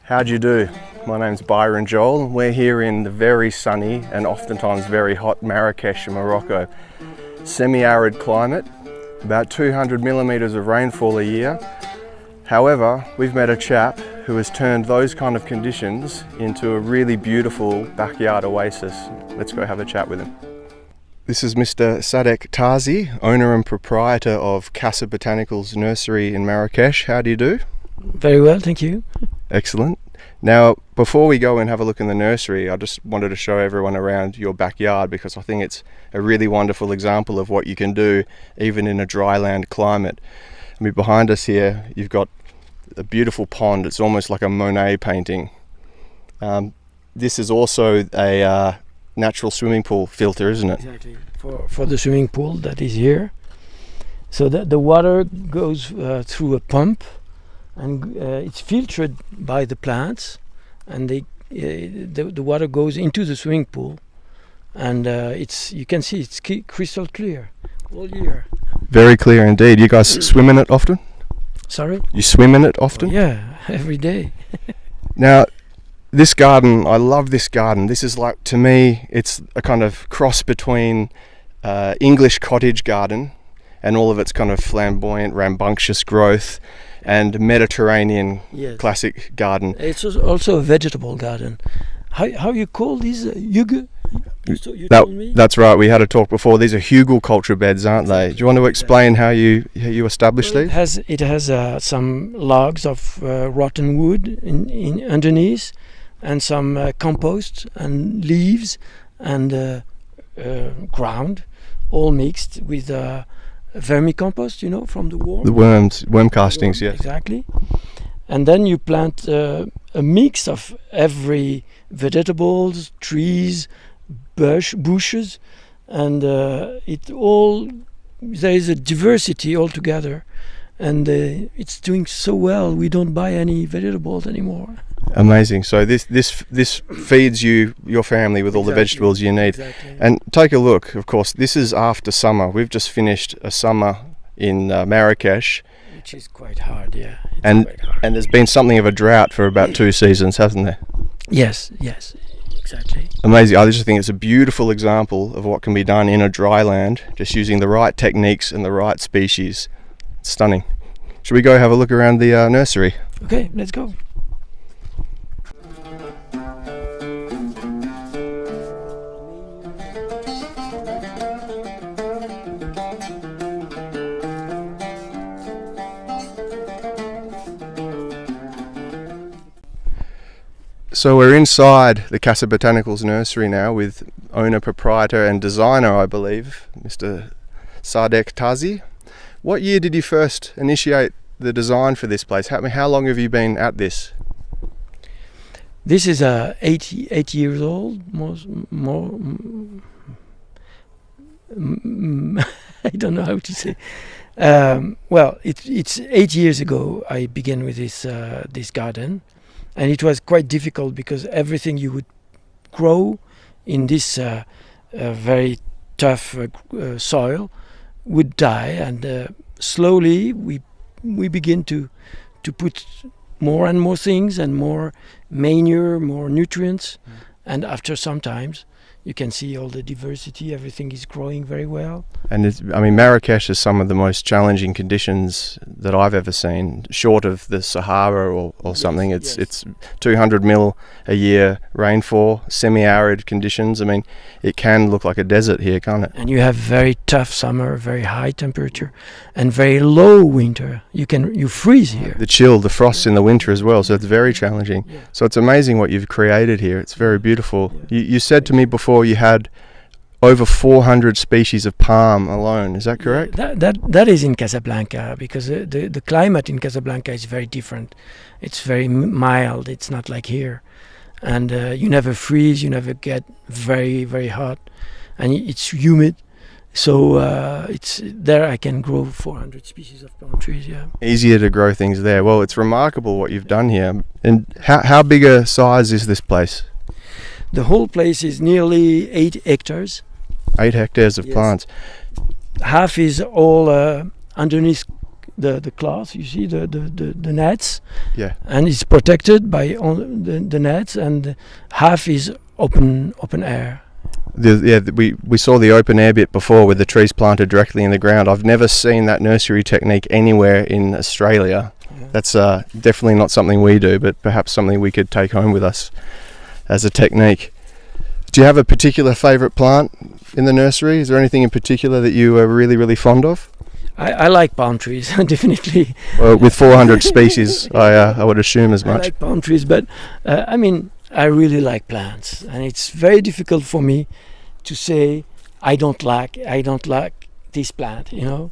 How do you do? My name's Byron Joel. We're here in the very sunny and oftentimes very hot Marrakech in Morocco. Semi-arid climate, about 200 millimetres of rainfall a year. However, we've met a chap who has turned those kind of conditions into a really beautiful backyard oasis. Let's go have a chat with him. This is Mr. Sadek Tazi, owner and proprietor of Casa Botanical's nursery in Marrakech. How do you do? Very well, thank you. Excellent. Now, before we go and have a look in the nursery, I just wanted to show everyone around your backyard because I think it's a really wonderful example of what you can do even in a dryland climate. I mean, behind us here, you've got a beautiful pond. It's almost like a Monet painting. This is also a natural swimming pool filter, isn't it? Exactly, for the swimming pool that is here. So the water goes through a pump, and it's filtered by the plants, and the water goes into the swimming pool, and you can see it's crystal clear all year. Very clear indeed. You guys swim in it often? Sorry? You swim in it often? Yeah, every day. Now, this garden, I love this garden. This is like, to me, it's a kind of cross between English cottage garden and all of its kind of flamboyant, rambunctious growth, and Mediterranean classic garden. It's also a vegetable garden. How you call these? You told me? That's right. We had a talk before. These are hugel culture beds, aren't they? Do you want to explain how you established these? It has some logs of rotten wood in underneath, and some compost and leaves and ground, all mixed with vermicompost, from the worm. The worm castings, yes. Exactly. And then you plant a mix of every vegetables, trees, bushes, and there is a diversity altogether, and it's doing so well. We don't buy any vegetables anymore. Amazing. So this feeds your family with all the vegetables you need. Exactly. And take a look. Of course, this is after summer. We've just finished a summer in Marrakech, which is quite hard. Yeah. And there's been something of a drought for about 2 seasons, hasn't there? Yes, exactly. Amazing. I just think it's a beautiful example of what can be done in a dry land, just using the right techniques and the right species. It's stunning. Should we go have a look around the nursery? Okay, let's go. So we're inside the Casa Botanical's nursery now with owner, proprietor and designer, I believe, Mr. Sadek Tazi. What year did you first initiate the design for this place? How long have you been at this? This is 8 years old, more. I don't know how to say. Well, it's 8 years ago I began with this garden. And it was quite difficult because everything you would grow in this very tough soil would die, and slowly we begin to put more and more things and more manure, more nutrients, and after some times you can see all the diversity. Everything is growing very well. And Marrakech is some of the most challenging conditions that I've ever seen, short of the Sahara or something. It's 200 mil a year rainfall, semi-arid conditions. It can look like a desert here, can't it? And you have very tough summer, very high temperature, and very low winter. You freeze here. The chill, the frost in the winter as well. So it's very challenging. Yeah. So it's amazing what you've created here. It's very beautiful. Yeah. You said to me before you had over 400 species of palm alone. Is that correct? That is in Casablanca, because the climate in Casablanca is very different. It's very mild. It's not like here, and you never freeze. You never get very, very hot, and it's humid. So it's there. I can grow 400 species of palm trees. Yeah. Easier to grow things there. Well, it's remarkable what you've done here. And how big a size is this place? The whole place is nearly 8 hectares. 8 hectares of plants. Half is all underneath the cloth. You see the nets. Yeah. And it's protected by the nets, and half is open air. We saw the open air bit before with the trees planted directly in the ground. I've never seen that nursery technique anywhere in Australia. Yeah. That's definitely not something we do, but perhaps something we could take home with us as a technique. Do you have a particular favourite plant in the nursery? Is there anything in particular that you are really, really fond of? I like palm trees, definitely. Well, with 400 species, I would assume as much. I like palm trees, but I mean, I really like plants, and it's very difficult for me to say I don't like this plant. You know,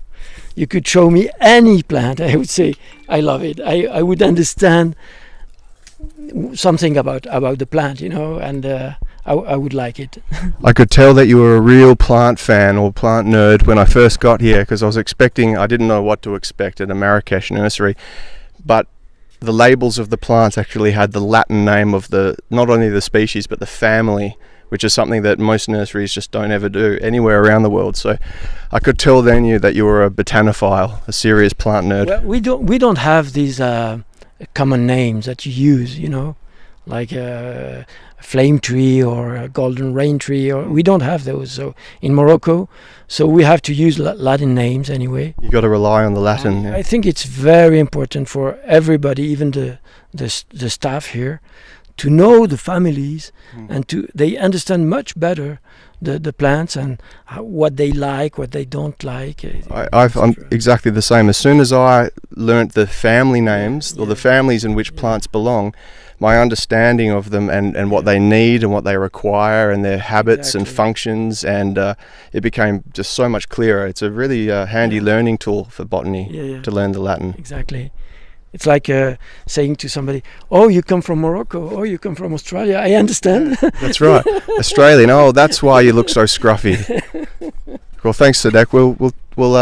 you could show me any plant, I would say I love it. I would understand something about the plant, you know, and I would like it. I could tell that you were a real plant fan or plant nerd when I first got here, because I didn't know what to expect at a Marrakech nursery, but the labels of the plants actually had the Latin name of not only the species but the family, which is something that most nurseries just don't ever do anywhere around the world. So I could tell then that you were a botanophile, a serious plant nerd. Well, we don't have these common names that you use, you know, like flame tree or a golden rain tree, or we don't have those. So in Morocco, so we have to use Latin names anyway. You got to rely on the Latin. I think it's very important for everybody, even the staff here, to know the families, and they understand much better the plants and what they like, what they don't like. I'm exactly the same. As soon as I learnt the family names or the families in which plants belong, my understanding of them and what they need and what they require and their habits and functions, and it became just so much clearer. It's a really handy learning tool for botany to learn the Latin. Exactly. It's like saying to somebody, "Oh, you come from Morocco. Oh, you come from Australia." I understand. That's right, Australian. Oh, that's why you look so scruffy. Well, thanks, Sadek. We'll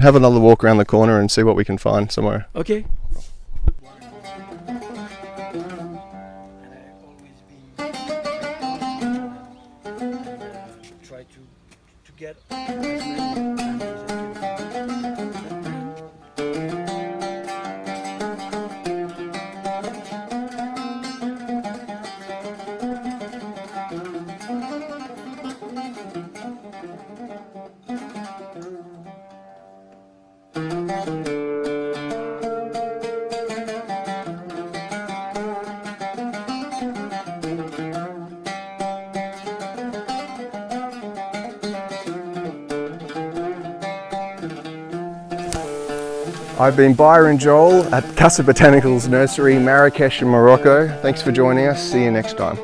have another walk around the corner and see what we can find somewhere. Okay. Try to get. I've been Byron Joel at Casa Botanical's nursery, Marrakech in Morocco. Thanks for joining us. See you next time.